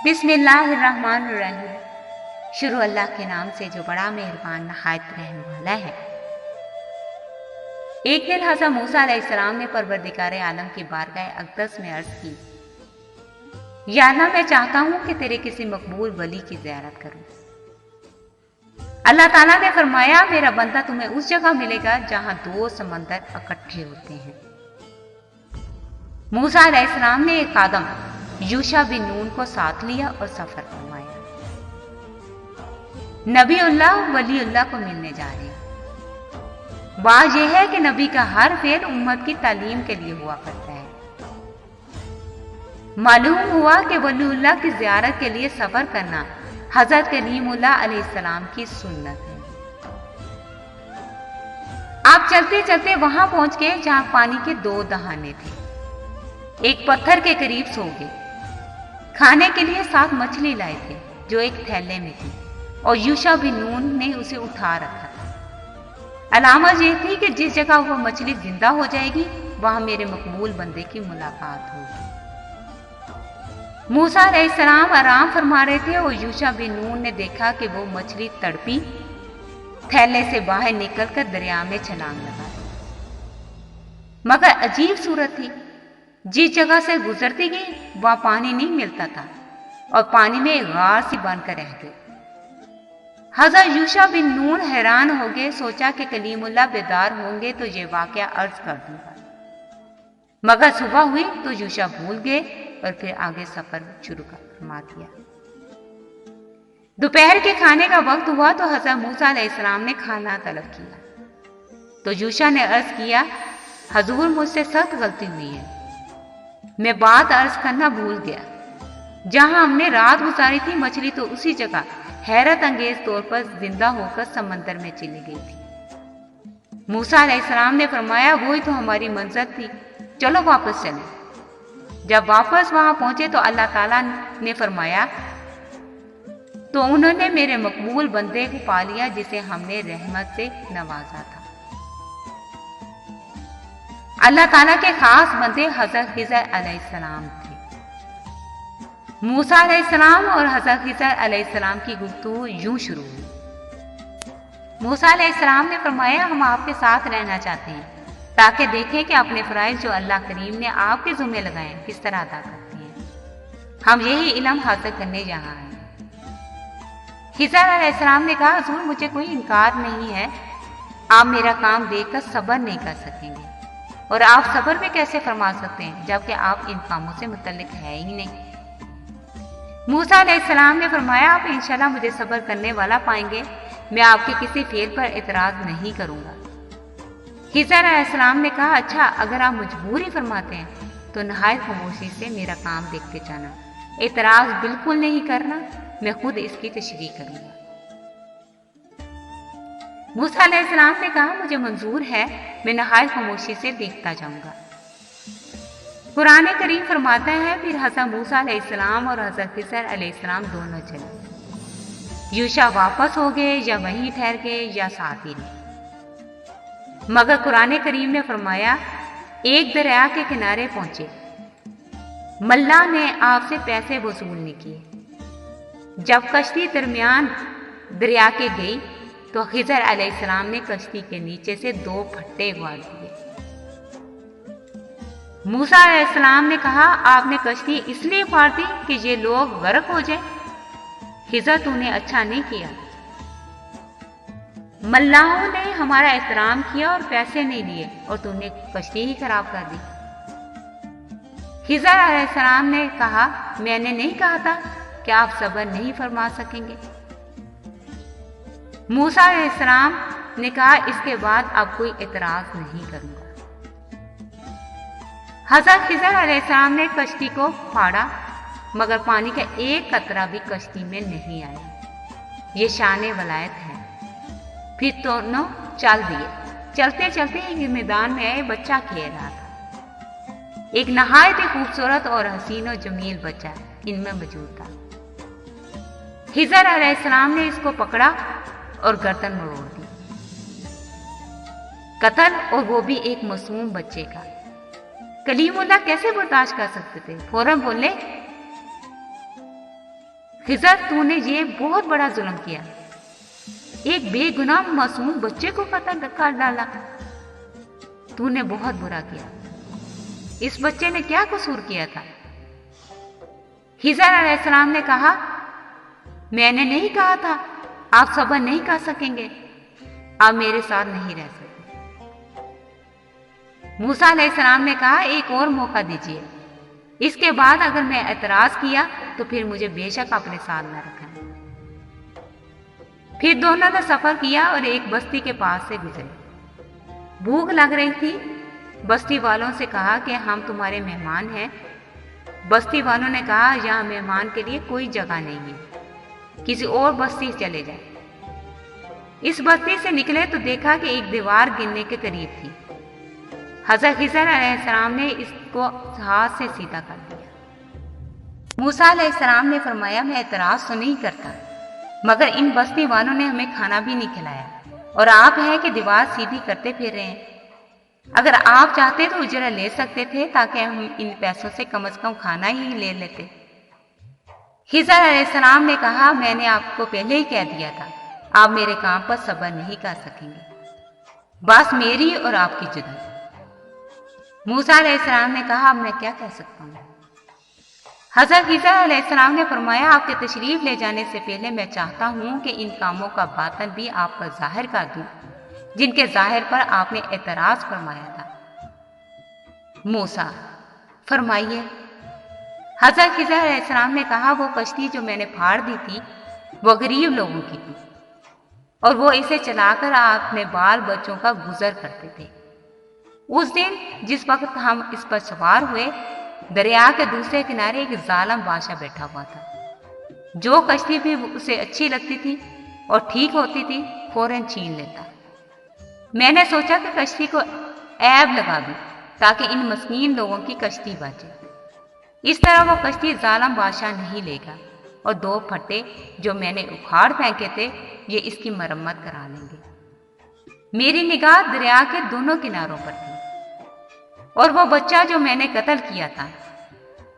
बिस्मिल्लाहिर्रहमानिर्रहीम। शुरू अल्लाह के नाम से जो बड़ा मेहरबान नहायत रहम वाला है। एक दिन हज़रत मूसा अलैहिस्सलाम ने परवरदिगार आलम की बारगाह अक़दस में अर्ज की, या अल्लाह, मैं चाहता हूं कि तेरे किसी मकबूल वली की ज़ियारत करूं। अल्लाह ताला ने फरमाया, मेरा बंदा तुम्हें उस जगह मिलेगा जहां दो समंदर इकट्ठे होते हैं। मूसा अलैहिस्सलाम ने एक आदम यूशा बिन नून को साथ लिया और सफर फरमाया। नबीउल्लाह वलीउल्लाह को मिलने जा रहे हैं। बात यह है कि नबी का हर फेल उम्मत की तालीम के लिए हुआ करता है। मालूम हुआ कि वलीउल्लाह की ज़ियारत के लिए सफर करना हजरत कलीमुल्लाह अलैहिस्सलाम की सुन्नत है। आप चलते चलते वहां पहुंच गए जहां पानी के दो दहाने थे। एक पत्थर के करीब सो गए। खाने के लिए 7 मछली लाए थे जो एक थैले में थी और यूशा बिन नून ने उसे उठा रखा था। अलामत यह थी कि जिस जगह वह मछली जिंदा हो जाएगी वहां मेरे मकबूल बंदे की मुलाकात होगी। मूसा अलैहिस्सलाम आराम फरमा रहे थे और यूशा बिन नून ने देखा कि वो मछली तड़पी थैले से बाहर निकलकर दरिया में छलांग लगा। मगर अजीब सूरत थी। जिस जगह से गुजरती गई वहां पानी नहीं मिलता था और पानी में एक गार सी बनकर रह गई। हजरत यूशा बिन नून हैरान हो गए। सोचा कि कलीमुल्लाह बेदार होंगे तो ये वाकया अर्ज कर दूंगा। मगर सुबह हुई तो यूशा भूल गए और फिर आगे सफर शुरू फरमा दिया। दोपहर के खाने का वक्त हुआ तो हजरत मूसा अलैहिस्सलाम ने खाना तलब किया तो यूशा ने अर्ज किया, हजूर, मुझसे सख्त गलती हुई है। मैं बात अर्ज करना भूल गया। जहां हमने रात गुजारी थी मछली तो उसी जगह हैरत अंगेज तौर पर जिंदा होकर समंदर में चली गई थी। मूसा अलैहिस्सलाम ने फरमाया, वही तो हमारी मंजिल थी, चलो वापस चलें। जब वापस वहां पहुंचे तो अल्लाह ताला ने फरमाया, तो उन्होंने मेरे मकबूल बंदे को पा लिया जिसे हमने रहमत से नवाजा था। अल्लाह ताला के खास बंदे हजरत खिज़र अलैहिस्सलाम थे। मूसा अलैहिस्सलाम और हजरत खिज़र अलैहिस्सलाम की गुफ्तगू यूं शुरू हुई। मूसा अलैहिस्सलाम ने फरमाया, हम आपके साथ रहना चाहते हैं ताकि देखें कि अपने फराइज जो अल्लाह करीम ने आपके ज़िम्मे लगाए किस तरह अदा करते हैं। हम यही इल्म हासिल करने यहाँ आए। खिज़र अलैहिस्सलाम ने कहा, हुज़ूर, मुझे कोई इनकार नहीं है। आप मेरा काम देखकर सब्र नहीं कर सकेंगे और आप सब्र में कैसे फरमा सकते हैं जबकि आप इन कामों से मुतल्लिक है ही नहीं। मूसा अलैहिस्सलाम ने फरमाया, आप इंशाल्लाह मुझे सब्र करने वाला पाएंगे। मैं आपके किसी फेल पर एतराज नहीं करूंगा। खिज़र अलैहिस्सलाम ने कहा, अच्छा, अगर आप मजबूरी फरमाते हैं तो नहायत खामोशी से मेरा काम देखते जाना, एतराज बिल्कुल नहीं करना, मैं खुद इसकी तशरीह करूंगा। मूसा अलैहिस्सलाम ने कहा, मुझे मंजूर है, मैं नहायत खामोशी से देखता जाऊंगा। कुरान करीम फरमाता है, फिर हज़रत मूसा अलैहिस्सलाम और हज़रत खिज़र अलैहिस्सलाम दोनों चले। यूशा वापस हो गए या वहीं ठहर गए या साथ ही नहीं। मगर कुरान करीम ने फरमाया, एक दरिया के किनारे पहुंचे। मल्लाह ने आपसे पैसे वसूल नहीं किए। जब कश्ती दरमियान दरिया के गई तो खिज़र अलैहिस्सलाम ने कश्ती के नीचे से 2 फट्टे उगाड़ दिए। मूसा अलैहिस्सलाम ने कहा, आपने कश्ती इसलिए फाड़ दी कि ये लोग गर्क हो जाएं। खिज़र, तूने अच्छा नहीं किया। मल्लाहों ने हमारा एहतराम किया और पैसे नहीं दिए और तूने कश्ती ही खराब कर दी। खिज़र अलैहिस्सलाम ने कहा, मैंने नहीं कहा था कि आप सब्र नहीं फरमा सकेंगे। मूसा अलैहिस्सलाम ने कहा, इसके बाद अब कोई एतराज नहीं करूंगा। हज़रत खिज़र अलैहिस्सलाम ने कश्ती को फाड़ा मगर पानी का एक कतरा भी कश्ती में नहीं आया। ये शान वलायत है। फिर दोनों चल दिए। चलते चलते एक मैदान में आए। बच्चा खेल रहा था। एक नहायत ही खूबसूरत और हसीन और जमील बच्चा इनमें मौजूद था। खिज़र अलैहिस्सलाम ने इसको पकड़ा और गर्दन मरोड़ दी। कत्ल, और वो भी एक मासूम बच्चे का। कलीमुल्लाह कैसे बर्दाश्त कर सकते थे। फौरन बोले, खिज़र तूने ये बहुत बड़ा जुल्म किया, एक बेगुनाह मासूम बच्चे को कत्ल कर डाला। तूने बहुत बुरा किया। इस बच्चे ने क्या कसूर किया था? खिज़र अलैहिस्सलाम ने कहा, मैंने नहीं कहा था आप सब्र नहीं कर सकेंगे, आप मेरे साथ नहीं रह सकते। मूसा अलैहिस्सलाम ने कहा, एक और मौका दीजिए, इसके बाद अगर मैं एतराज किया तो फिर मुझे बेशक अपने साथ न रखना। फिर दोनों ने सफर किया और एक बस्ती के पास से गुजरे। भूख लग रही थी। बस्ती वालों से कहा कि हम तुम्हारे मेहमान हैं। बस्ती वालों ने कहा, यहाँ मेहमान के लिए कोई जगह नहीं है, किसी और बस्ती चले जाए। इस बस्ती से निकले तो देखा कि एक दीवार गिरने के करीब थी। हज़रत खिज़र अलैहिस्सलाम ने इसको हाथ से सीधा कर दिया। मूसा अलैहिस्सलाम ने फरमाया, मैं एतराज तो नहीं करता, मगर इन बस्ती वालों ने हमें खाना भी नहीं खिलाया और आप हैं कि दीवार सीधी करते फिर रहे हैं। अगर आप चाहते तो उजरा ले सकते थे ताकि हम इन पैसों से कम खाना ही ले लेते। खिज़र अलैहिस्सलाम ने कहा, मैंने आपको पहले ही कह दिया था, आप मेरे काम पर सब्र नहीं कर सकेंगे, बस मेरी और आपकी जुदाई। मूसा अलैहिस्सलाम ने कहा, अब मैं क्या कह सकता हूँ? हज़रत खिज़र अलैहिस्सलाम ने फरमाया, आपके तशरीफ ले जाने से पहले मैं चाहता हूँ कि इन कामों का बातन भी आप पर जाहिर कर दूँ जिनके जाहिर पर आपने एतराज फरमाया था। मूसा, फरमाइए। हज़रत खिज़र अलैहिस्सलाम ने कहा, वो कश्ती जो मैंने फाड़ दी थी वो गरीब लोगों की थी और वो इसे चलाकर अपने बाल बच्चों का गुजर करते थे। उस दिन जिस वक्त हम इस पर सवार हुए, दरिया के दूसरे किनारे एक जालिम बादशाह बैठा हुआ था। जो कश्ती भी उसे अच्छी लगती थी और ठीक होती थी फौरन छीन लेता। मैंने सोचा कि कश्ती को ऐब लगा दूं ताकि इन मस्कीन लोगों की कश्ती बचे। इस तरह वो कश्ती जालिम बादशाह नहीं लेगा और 2 फट्टे जो मैंने उखाड़ फेंके थे ये इसकी मरम्मत करा लेंगे। मेरी निगाह दरिया के दोनों किनारों पर थी और वो बच्चा जो मैंने कत्ल किया था,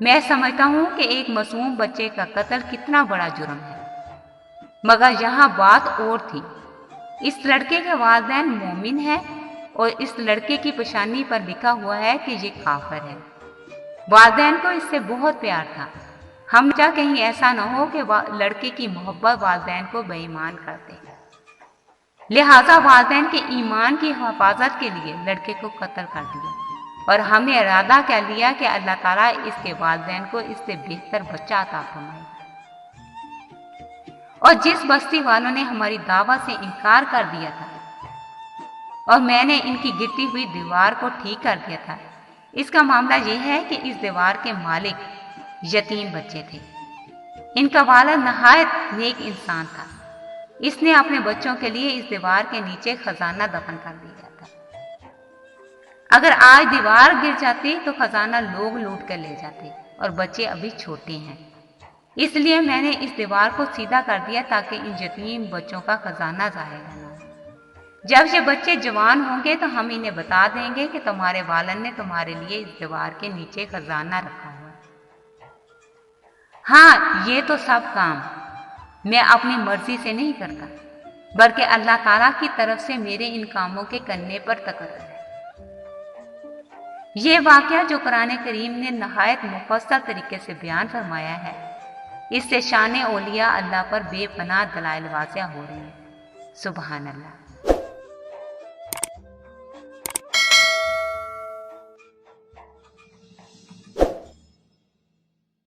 मैं समझता हूं कि एक मासूम बच्चे का कत्ल कितना बड़ा जुर्म है। मगर यहाँ बात और थी। इस लड़के के वालिदैन मोमिन हैं और इस लड़के की पेशानी पर लिखा हुआ है कि ये काफिर है। वालिदैन को इससे बहुत प्यार था। हम चाह कहीं ऐसा न हो कि लड़के की मोहब्बत वालिदैन को बेईमान कर दे। लिहाजा वालिदैन के ईमान की हिफाजत के लिए लड़के को कत्ल कर दिया और हमने इरादा कर लिया कि अल्लाह ताला इसके वालिदैन को इससे बेहतर बच्चा अता फरमाए। और जिस बस्ती वालों ने हमारी दावत से इनकार कर दिया था और मैंने इनकी गिरती हुई दीवार को ठीक कर दिया था, इसका मामला यह है कि इस दीवार के मालिक यतीम बच्चे थे। इनका वालिद नहायत नेक इंसान था। इसने अपने बच्चों के लिए इस दीवार के नीचे खजाना दफन कर दिया था। अगर आज दीवार गिर जाती तो खजाना लोग लूट कर ले जाते और बच्चे अभी छोटे हैं, इसलिए मैंने इस दीवार को सीधा कर दिया ताकि इन यतीम बच्चों का खजाना जाया न हो। जब ये बच्चे जवान होंगे तो हम इन्हें बता देंगे कि तुम्हारे वालिद ने तुम्हारे लिए इस दीवार के नीचे खजाना रखा हुआ है। हाँ, ये तो सब काम मैं अपनी मर्जी से नहीं करता, बल्कि अल्लाह ताला की तरफ से मेरे इन कामों के करने पर तकर्र है। ये वाक़या जो कुरान करीम ने नहायत मुफस्सल तरीके से बयान फरमाया है, इससे शान औलिया अल्लाह पर बेपनाह दलाइल वाज़िह हो रहे हैं। सुभान अल्लाह।